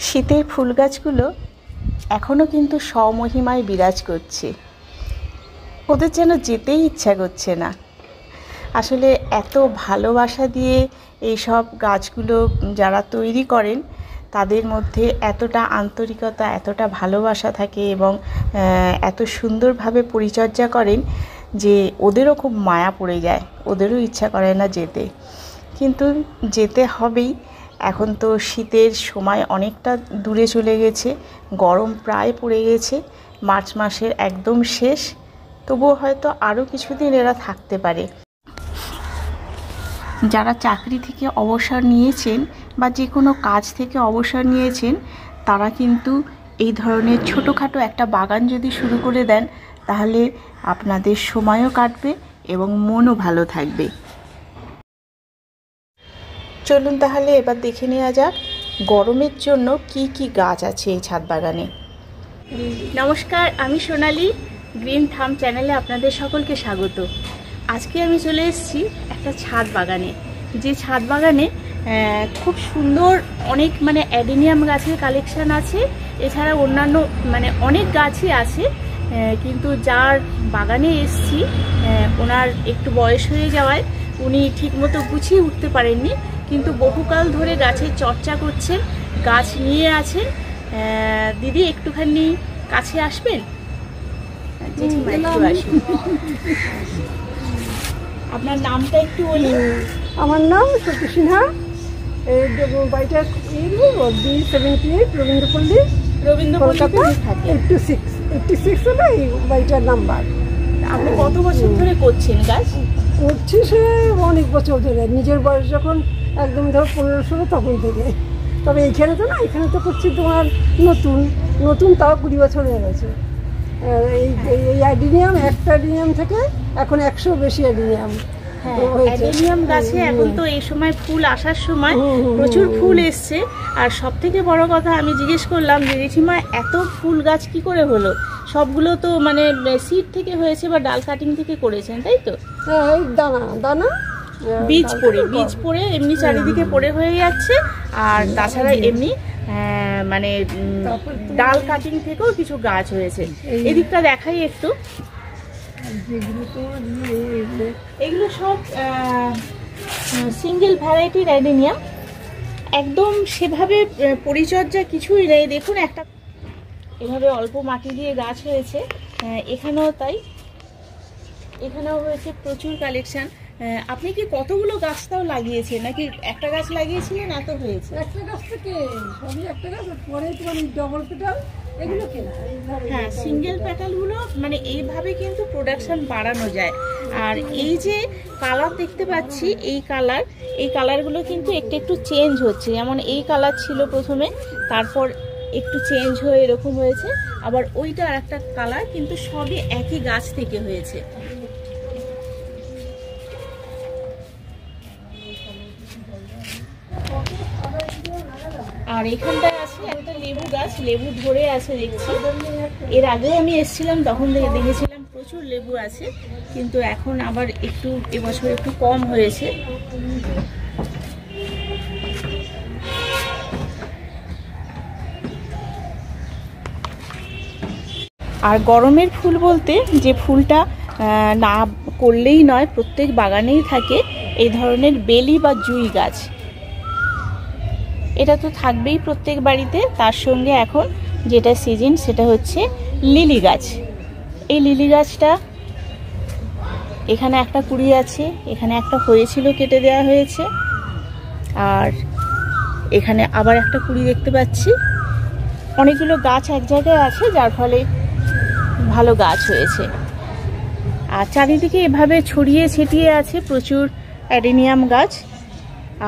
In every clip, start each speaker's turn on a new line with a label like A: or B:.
A: শীতের ফুল গাছগুলো এখনও কিন্তু স্বমহিমায় বিরাজ করছে। ওদের যেন যেতেই ইচ্ছা করছে না। আসলে এত ভালোবাসা দিয়ে এই সব গাছগুলো যারা তৈরি করেন তাদের মধ্যে এতটা আন্তরিকতা, এতটা ভালোবাসা থাকে এবং এত সুন্দরভাবে পরিচর্যা করেন যে ওদেরও খুব মায়া পড়ে যায়, ওদেরও ইচ্ছা করে না যেতে, কিন্তু যেতে হবেই। এখন তো শীতের সময় অনেকটা দূরে চলে গেছে, গরম প্রায় পড়ে গেছে, মার্চ মাসের একদম শেষ। তবুও হয়তো আরও কিছুদিন এরা থাকতে পারে। যারা চাকরি থেকে অবসর নিয়েছেন বা যে কোনো কাজ থেকে অবসর নিয়েছেন তারা কিন্তু এই ধরনের ছোটোখাটো একটা বাগান যদি শুরু করে দেন তাহলে আপনাদের সময়ও কাটবে এবং মনও ভালো থাকবে। চলুন তাহলে এবার দেখে নেওয়া যাক গরমের জন্য কি কি গাছ আছে এই ছাদ বাগানে। নমস্কার, আমি সোনালি, গ্রিন থাম চ্যানেলে আপনাদের সকলকে স্বাগত। আজকে আমি চলে এসেছি একটা ছাদ বাগানে, যে ছাদ বাগানে খুব সুন্দর অনেক অ্যাডেনিয়াম গাছের কালেকশান আছে। এছাড়া অন্যান্য অনেক গাছই আছে, কিন্তু যার বাগানে এসেছি ওনার একটু বয়স হয়ে যাওয়ায় উনি ঠিকমতো গুছিয়ে উঠতে পারেননি, কিন্তু বহুকাল ধরে গাছের চর্চা করছেন, গাছ নিয়ে আছেন। দিদি একটুখানি কাছে আসবেন? আপনার নামটা একটু বলুন।
B: আমার নাম সতী সিনহা। এই বাড়িটা 78 রবীন্দ্রপল্লী, কলকাতা 86 হলো এই বাড়িটার নাম্বার।
A: আপনি কত বছর ধরে করছেন গাছ?
B: করছি সে অনেক বছর ধরে, নিজের বয়স যখন একদম ধর 15-16 তখন থেকে। তবে এইখানে তো না, এখানে তো করছি তোমার নতুন তাও 20 বছর হয়ে গেছে। এই অ্যাডিনিয়াম, একটা অ্যাডিনিয়াম থেকে এখন 100 বেশি অ্যাডিনিয়াম।
A: অ্যাডেনিয়াম গাছে এখন তো এই সময় ফুল আসার সময় প্রচুর ফুল এসছে। আর সব থেকে বড় কথা, আমি জিজ্ঞেস করলাম যে ঋষিমা এত ফুল গাছ কি করে হলো? সবগুলো তো সিড থেকে হয়েছে বা ডাল কাটিং থেকে করেছেন, তাই তো?
B: দানা
A: বীজ পড়ে এমনি চারিদিকে পড়ে হয়ে যাচ্ছে। আর তাছাড়া এমনি ডাল কাটিং থেকেও কিছু গাছ হয়েছে। এদিকটা দেখাই একটু। এগুলো সব সিঙ্গেল ভ্যারাইটির অ্যাডেনিয়াম, একদম সেভাবে পরিচর্যা কিছুই নেই। দেখুন একটা এভাবে অল্প মাটি দিয়ে গাছ হয়েছে, এখানেও তাই, এখানেও হয়েছে প্রচুর কালেকশন। আপনি কি কতগুলো গাছ তাও লাগিয়েছেন, নাকি একটা গাছ লাগিয়েছিলেন এত হয়েছে?
B: একটা গাছ থেকে সবই একটা গাছ, পরে তোমার ডবল পেটাল এগুলো কেনা।
A: হ্যাঁ, সিঙ্গেল পেটালগুলো এইভাবে কিন্তু প্রোডাকশন বাড়ানো যায়। আর এই যে কালার দেখতে পাচ্ছি, এই কালারগুলো কিন্তু একটু চেঞ্জ হচ্ছে। যেমন এই কালার ছিল প্রথমে, তারপর একটু চেঞ্জ হয়ে এরকম হয়েছে, আবার ওইটা আর একটা কালার, কিন্তু সবই একই গাছ থেকে হয়েছে। আর এখানটায় আছে একটা লেবু গাছ, লেবু ধরে আছে দেখছি। এর আগেও আমি এসেছিলাম, তখন দেখেছিলাম প্রচুর লেবু আছে, কিন্তু এখন আবার এবছর একটু কম হয়েছে। আর গরমের ফুল বলতে যে ফুলটা না করলেই নয়, প্রত্যেক বাগানেই থাকে এই ধরনের বেলি বা জুঁই গাছ। এটা তো থাকবেই প্রত্যেক বাড়িতে। তার সঙ্গে এখন যেটা সিজন সেটা হচ্ছে লিলি গাছ। এই লিলি গাছটা এখানে একটা কুড়ি আছে, এখানে একটা হয়েছিল, কেটে দেওয়া হয়েছে, আর এখানে আবার একটা কুড়ি দেখতে পাচ্ছি। অনেকগুলো গাছ এক জায়গায় আছে, যার ফলে ভালো গাছ হয়েছে। আর চারিদিকে এভাবে ছড়িয়ে ছিটিয়ে আছে প্রচুর অ্যাডেনিয়াম গাছ।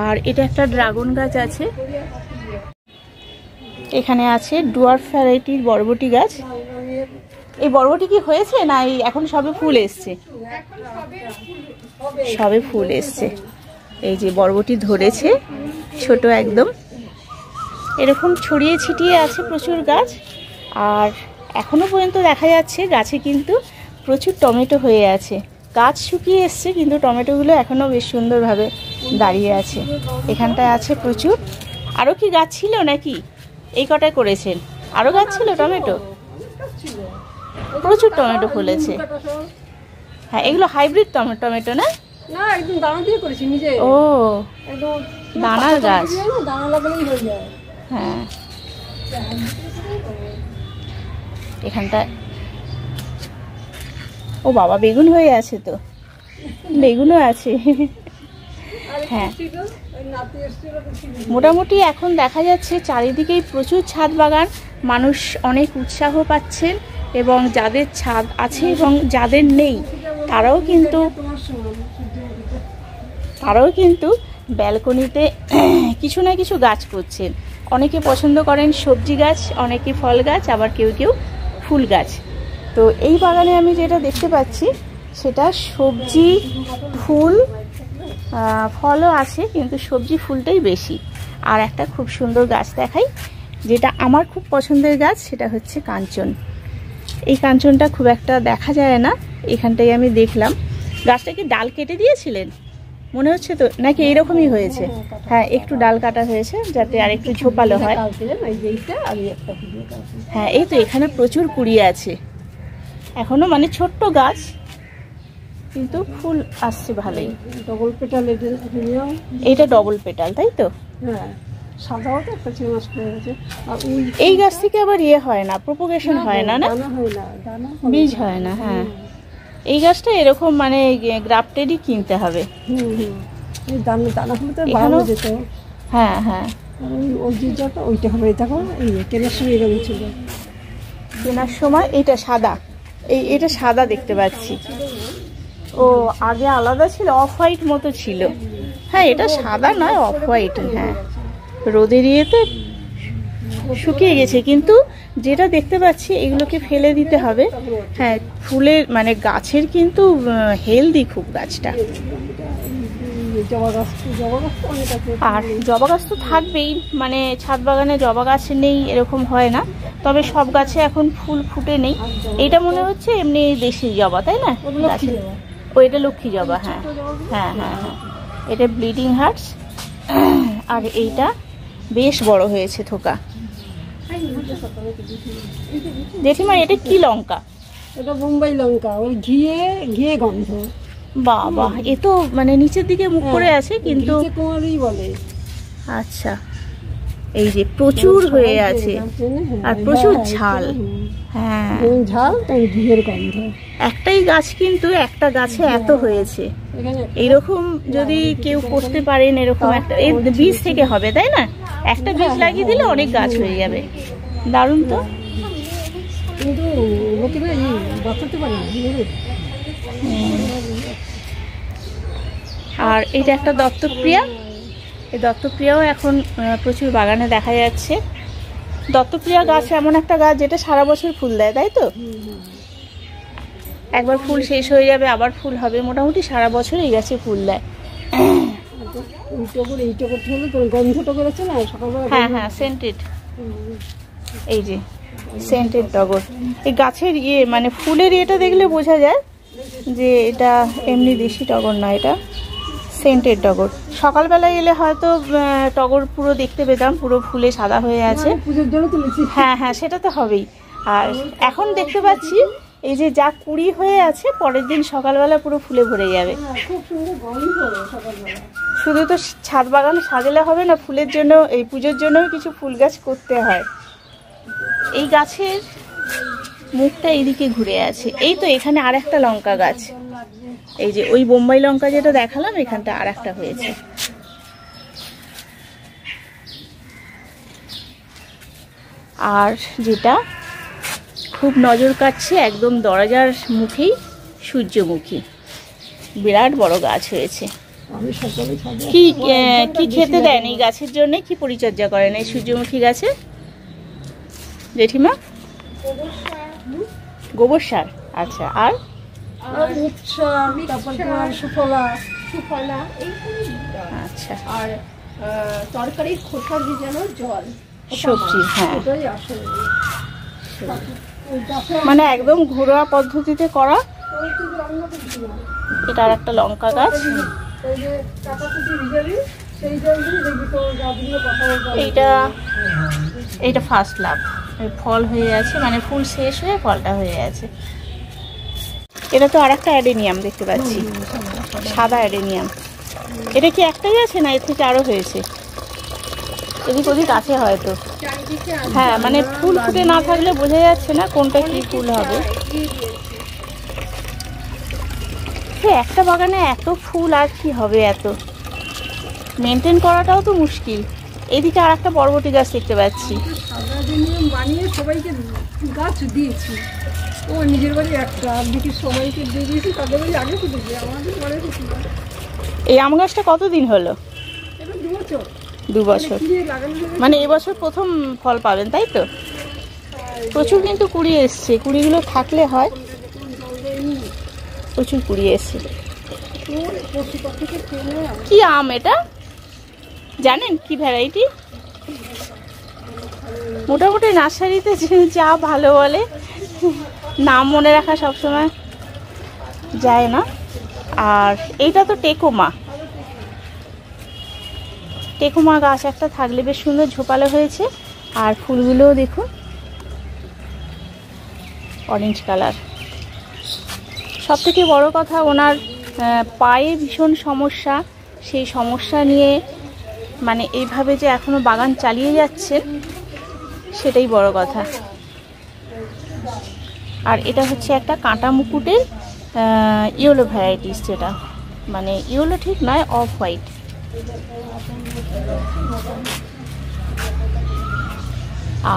A: আর এটা একটা ড্রাগন গাছ আছে, এখানে আছে ডুয়ার্ফ ভ্যারাইটির বরবটি গাছ। এই বরবটি কি হয়েছে না এখন সবে ফুল এসছে? সবে ফুল এসছে। এই যে বরবটি ধরেছে, ছোট একদম। এরকম ছড়িয়ে ছিটিয়ে আছে প্রচুর গাছ। আর এখনো পর্যন্ত দেখা যাচ্ছে গাছে কিন্তু প্রচুর টমেটো হয়ে আছে। গাছ শুকিয়ে এসছে, কিন্তু টমেটোগুলো এখনো বেশ সুন্দরভাবে দাঁড়িয়ে আছে। এখানটায় আছে প্রচুর। আরও কি গাছ ছিল নাকি? এই কটায় করেছেন? আরও গাছ ছিল টমেটো? প্রচুর টমেটো ফলেছে। হ্যাঁ, এগুলো হাইব্রিড টমেটো না?
B: না, একদম দানা দিয়ে করেছি নিজে।
A: ও,
B: একদম
A: দানার গাছ।
B: দানা লাগালেই হয়ে যায়।
A: হ্যাঁ, এখানটা ও বাবা, বেগুন হয়ে আছে তো, বেগুনও আছে। হ্যাঁ, মোটামুটি এখন দেখা যাচ্ছে চারিদিকেই প্রচুর ছাদ বাগান, মানুষ অনেক উৎসাহ পাচ্ছেন, এবং যাদের ছাদ আছে এবং যাদের নেই তারাও কিন্তু ব্যালকনিতে কিছু না কিছু গাছ করছেন। অনেকে পছন্দ করেন সবজি গাছ, অনেকে ফল গাছ, আবার কেউ কেউ ফুল গাছ। তো এই বাগানে আমি যেটা দেখতে পাচ্ছি সেটা সবজি, ফুল, ফলও আছে, কিন্তু সবজি ফুলটাই বেশি। আর একটা খুব সুন্দর গাছ দেখাই, যেটা আমার খুব পছন্দের গাছ, সেটা হচ্ছে কাঞ্চন। এই কাঞ্চনটা খুব একটা দেখা যায় না, এখানটাই আমি দেখলাম। গাছটা কি ডাল কেটে দিয়েছিলেন মনে হচ্ছে তো, নাকি এইরকমই হয়েছে? হ্যাঁ, একটু ডাল কাটা হয়েছে যাতে আর একটু ঝোপালো হয়। হ্যাঁ, এই তো এখানে প্রচুর কুড়ি আছে এখনো, মানে ছোট্ট গাছ, কিন্তু ফুল আসছে ভালোই।
B: ডবল পেটাল,
A: এইটা ডবল পেটাল, তাই তো?
B: হ্যাঁ, সাদাও তো একটা চেঞ্জ করে গেছে। আর
A: এই গাছ থেকে আবার ইয়ে হয় না, প্রপোগেশন হয় না, না
B: দানা হয় না, দানা
A: বীজ হয় না। হ্যাঁ, এই গাছটা এরকম মানে গ্রাফটেডই কিনতে হবে।
B: এই দানা দানা হলে তো বাড়ানো যেত।
A: হ্যাঁ হ্যাঁ,
B: ওই যে ওইটা হবে। দেখো, এই কেনার সময় এরকম ছিল,
A: কেনার সময় এটা সাদা, এটা সাদা দেখতে পাচ্ছি। ও, আগে আলাদা ছিল, অফ হোয়াইট মতো ছিল। হ্যাঁ, এটা সাদা নয়, অফ হোয়াইট। হ্যাঁ, রোদের ইয়েতে শুকিয়ে গেছে, কিন্তু যেটা দেখতে পাচ্ছি এগুলোকে ফেলে দিতে হবে। হ্যাঁ, ফুলের মানে গাছের কিন্তু হেলদি খুব গাছটা। আর জবা গাছ তো থাকবেই, মানে ছাদ বাগানে জবা গাছ নেই এরকম হয় না, তবে সব গাছে এখন ফুল ফুটে নেই। এটা মনে হচ্ছে এমনি দেশি জবা, তাই না? ও, এটা লক্ষ্মী জবা। হ্যাঁ হ্যাঁ হ্যাঁ হ্যাঁ, এটা ব্লিডিং হার্টস। আর এইটা বেশ বড় হয়েছে থোকা। জেঠিমা, এটা কি লঙ্কা?
B: এটা বোম্বাই লঙ্কা, ওই ঘিয়ে ঘিয়ে গন্ধ।
A: বাবা, এ তো মানে নিচের দিকে মুখ করে আছে, কিন্তু
B: কুমারই বলে।
A: আচ্ছা, এই যে প্রচুর হয়ে আছে আর প্রচুর ঝাল। হ্যাঁ,
B: ঝাল, তাই ঘিয়ের গন্ধ।
A: একটাই গাছ, কিন্তু একটা গাছে এত হয়েছে। এইরকম যদি কেউ করতে পারেন, এরকম একটা, এই বীজ থেকে হবে, তাই না? একটা বীজ লাগিয়ে দিলে অনেক গাছ হয়ে যাবে। দারুণ তো।
B: কিন্তু লোকেরা বাঁচাতে পারে না।
A: আর এটা একটা দত্তপ্রিয়া। এই দত্তপ্রিয়াও এখন প্রচুর বাগানে দেখা যাচ্ছে। দত্তপ্রিয়া গাছ এমন একটা গাছ যেটা সারা বছর ফুল দেয়, তাই তো? একবার ফুল শেষ হয়ে যাবে, আবার ফুল হবে, মোটামুটি সারা বছর এই গাছে ফুল দেয়। হ্যাঁ হ্যাঁ, সেন্টেড। এই যে সেন্টেড টগর, এই গাছের মানে ফুলের ইয়েটা দেখলে বোঝা যায় যে এটা এমনি দেশি টগর না, এটা সেন্টেড টগর। সকালবেলায় এলে হয়তো টগর পুরো দেখতে পেতাম, পুরো ফুলে সাদা হয়ে আছে। হ্যাঁ হ্যাঁ, সেটা তো হবেই। আর এখন দেখতে পাচ্ছি এই যে যা কুড়ি হয়ে আছে, পরের দিন সকালবেলা পুরো ফুলে ভরে যাবে। শুধু তো ছাদ বাগান সাজালে হবে না, ফুলের জন্য, এই পুজোর জন্যও কিছু ফুল গাছ করতে হয়। এই গাছের মুখটা এইদিকে ঘুরে আছে। এই তো এখানে আর একটা লঙ্কা গাছ, এই যে ওই বোম্বাই লঙ্কা যেটা দেখালাম, এখানটা আর একটা হয়েছে। আর যেটা খুব নজর কাটছে, একদম দরজার মুখেই সূর্যমুখী, বিরাট বড় গাছ হয়েছে। কি কি খেতে দেন এই গাছের জন্য? কি পরিচর্যা করেন এই সূর্যমুখী গাছে জেঠিমা? গোবর সার। আচ্ছা, আর আচ্ছা,
B: আর তরকারির খোসা ভিজানো জল,
A: সবজি। হ্যাঁ, মানে একদম ঘরোয়া পদ্ধতিতে করা। এটা আর একটা লঙ্কা গাছ। এইটা এইটা ফার্স্ট লাভ, ফল হয়ে আছে, মানে ফুল শেষ হয়ে ফলটা হয়ে আছে। এটা তো আর একটা অ্যাডেনিয়াম দেখতে পাচ্ছি, সাদা অ্যাডেনিয়াম। এটা কি একটাই আছে না এর থেকে আরও হয়েছে? এদিক ওদিক আছে হয়তো। হ্যাঁ, মানে ফুল ফুটে না থাকলে বোঝা যাচ্ছে না কোনটা কি ফুল হবে। একটা বাগানে এত ফুল আর কি হবে, এত মেনটেন করাটাও তো মুশকিল। এদিকে আর একটা বরবটি গাছ দেখতে পাচ্ছি।
B: বানিয়ে সবাইকে গাছ দিয়েছি, ও নিজের বাড়ি একটা, আর দিকে সবাইকে দিয়ে দিয়েছি, তাদের বাড়ি আগে ফুটেছে, আমাদের বাড়ি ফুটেছে।
A: এই আম গাছটা কতদিন হলো?
B: এটা 2 বছর।
A: 2 বছর, মানে এবছর প্রথম ফল পাবেন, তাই তো? প্রচুর কিন্তু কুড়ি এসছে, কুড়িগুলো থাকলে হয়। প্রচুর কুড়ি এসছে। কি আম এটা জানেন? কি ভ্যারাইটি? মোটামুটি নার্সারিতে যা ভালো বলে, নাম মনে রাখা সবসময় যায় না। আর এইটা তো টেকোমা। টেকোমা গাছ একটা থাকলে বেশ সুন্দর ঝোপালো হয়েছে। আর ফুলগুলোও দেখুন অরেঞ্জ কালার। সব থেকে বড় কথা, ওনার পায়ে ভীষণ সমস্যা। সেই সমস্যা নিয়ে মানে এইভাবে যে এখনো বাগান চালিয়ে যাচ্ছে, সেটাই বড় কথা। আর এটা হচ্ছে একটা কাঁটা মুকুটের ইয়েলো ভ্যারাইটিস, যেটা মানে ইয়েলো ঠিক নয়, অফ হোয়াইট।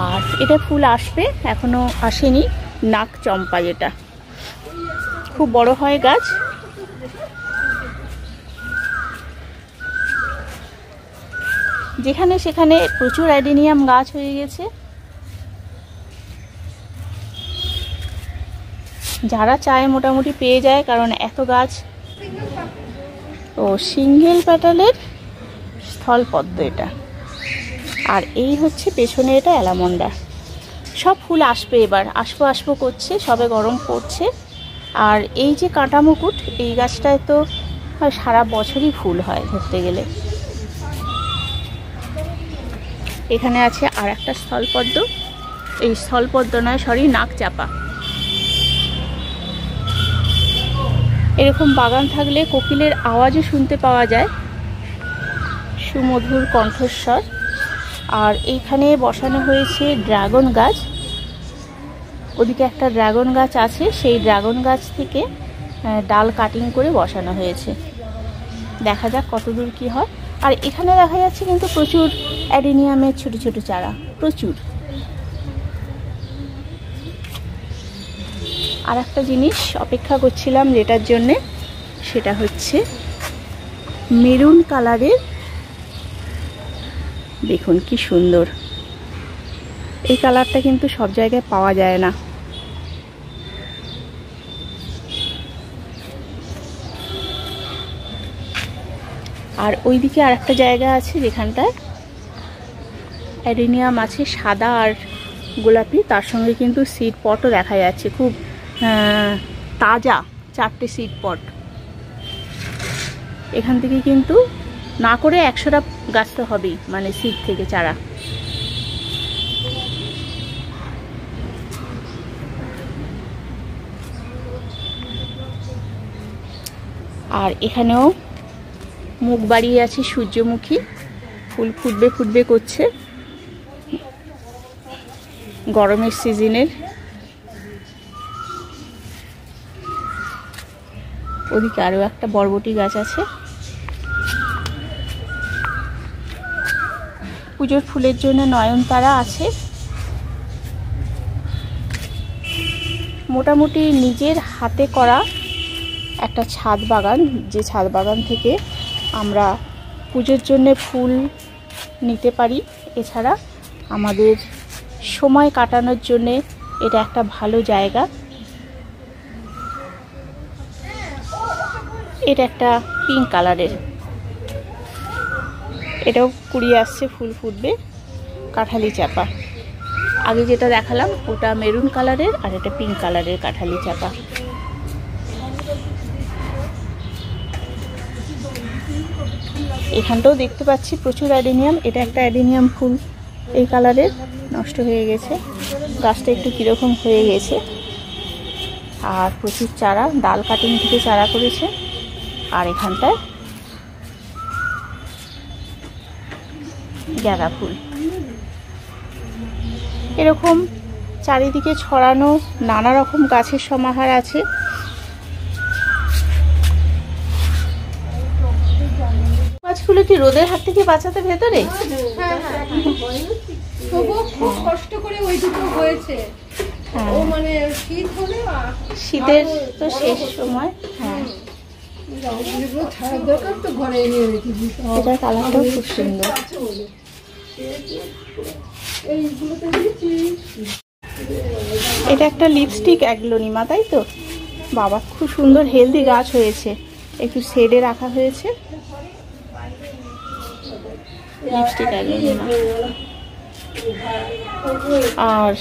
A: আর এটা ফুল আসবে, এখনো আসেনি, নাক চম্পা, যেটা খুব বড় হয় গাছ। যেখানে সেখানে প্রচুর অ্যাডেনিয়াম গাছ হয়ে গেছে। যারা চায় মোটামুটি পেয়ে যায়, কারণ এত গাছ। ও সিঙ্গেল প্যাটালের স্থলপদ্ম এটা। আর এই হচ্ছে পেছনে, এটা অ্যালামন্ডা। সব ফুল আসবে এবার, আসবো আসবো করছে, সবে গরম পড়ছে। আর এই যে কাঁটা মুকুট, এই গাছটায় তো সারা বছরই ফুল হয় ধরতে গেলে। এখানে আছে আর একটা স্থলপদ্ম, এই স্থলপদ্ম নয়, সরি, নাক চাপা। এরকম বাগান থাকলে কোকিলের আওয়াজও শুনতে পাওয়া যায়, সুমধুর কণ্ঠস্বর। আর এইখানে বসানো হয়েছে ড্রাগন গাছ। ওদিকে একটা ড্রাগন গাছ আছে, সেই ড্রাগন গাছ থেকে ডাল কাটিং করে বসানো হয়েছে। দেখা যাক কতদূর কি হয়। আর এখানে দেখা যাচ্ছে কিন্তু প্রচুর অ্যাডেনিয়ামের ছোট ছোট চারা, প্রচুর। আর একটা জিনিস অপেক্ষা করছিলাম যেটার জন্যে, সেটা হচ্ছে মেরুন কালারের। দেখুন কি সুন্দর, এই কালারটা কিন্তু সব জায়গায় পাওয়া যায় না। আর ওইদিকে আর একটা জায়গা আছে যেখানটায় অ্যাডেনিয়াম আছে, সাদা আর গোলাপি, তার সঙ্গে কিন্তু সিড পটও দেখা যাচ্ছে, খুব তাজা 4টে সিড পট। এখান থেকে কিন্তু না করে 100টা গাছ তো হবেই, মানে সিড থেকে চারা। আর এখানেও মুখ বাড়িয়ে আছে সূর্যমুখী, ফুল ফুটবে ফুটবে করছে, গরমের সিজনের। ওদিকে আরও একটা বরবটি গাছ আছে। পুজোর ফুলের জন্য নয়নতারা আছে। মোটামুটি নিজের হাতে করা একটা ছাদ বাগান, যে ছাদ বাগান থেকে আমরা পুজোর জন্য ফুল নিতে পারি। এছাড়া আমাদের সময় কাটানোর জন্যে এটা একটা ভালো জায়গা। এটা একটা পিঙ্ক কালারের, এটাও কুড়িয়ে আসছে, ফুল ফুটবে, কাঁঠালি চাপা। আগে যেটা দেখালাম ওটা মেরুন কালারের, আর এটা পিঙ্ক কালারের কাঁঠালি চাপা। এখানটাও দেখতে পাচ্ছি প্রচুর অ্যাডেনিয়াম। এটা একটা অ্যাডেনিয়াম ফুল এই কালারের, নষ্ট হয়ে গেছে। গাছটা একটু কীরকম হয়ে গেছে। আর প্রচুর চারা, ডাল কাটিং থেকে চারা করেছে। আর এখানটায় গাঁদা ফুল, এরকম চারিদিকে ছড়ানো নানা রকম গাছের সমাহার আছে। গাছগুলো কি রোদের হাত থেকে বাঁচাতে ভেতরে?
B: তবুও খুব কষ্ট করে ওই দুটো হয়েছে। ও মানে শীত হলে
A: শীতের তো শেষ সময়। হ্যাঁ,
B: এগুলো ছাড়ার দরকার, তো ঘরে এনে রেখে দিতে হবে।
A: এটার কালারটাও খুব সুন্দর।
B: এইগুলোতে দিয়েছি।
A: এটা একটা লিপস্টিক অ্যাগ্লোনিমা, তাই তো? বাবা, খুব সুন্দর হেলদি গাছ হয়েছে। একটু শেডে রাখা হয়েছে। Lipstick aglaonema. আর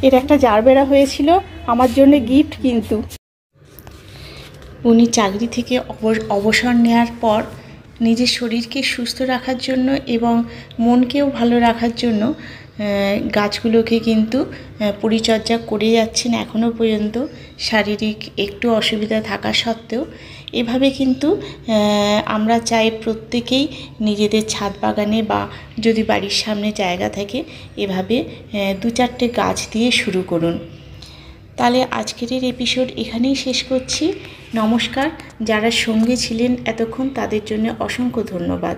A: এর একটা জারবেরা হয়েছিল আমার জন্য গিফট, কিন্তু উনি চাকরি থেকে অবসর নেওয়ার পর নিজের শরীরকে সুস্থ রাখার জন্য এবং মনকেও ভালো রাখার জন্য গাছগুলোকে কিন্তু পরিচর্যা করে যাচ্ছেন এখনও পর্যন্ত, শারীরিক একটু অসুবিধা থাকা সত্ত্বেও। এভাবে কিন্তু আমরা চাই প্রত্যেকেই নিজেদের ছাদ বাগানে বা যদি বাড়ির সামনে জায়গা থাকে, এভাবে 2-4টে গাছ দিয়ে শুরু করুন। তাহলে আজকের এপিসোড এখানেই শেষ করছি। নমস্কার। যারা সঙ্গে ছিলেন এতক্ষণ, তাদের জন্য অসংখ্য ধন্যবাদ।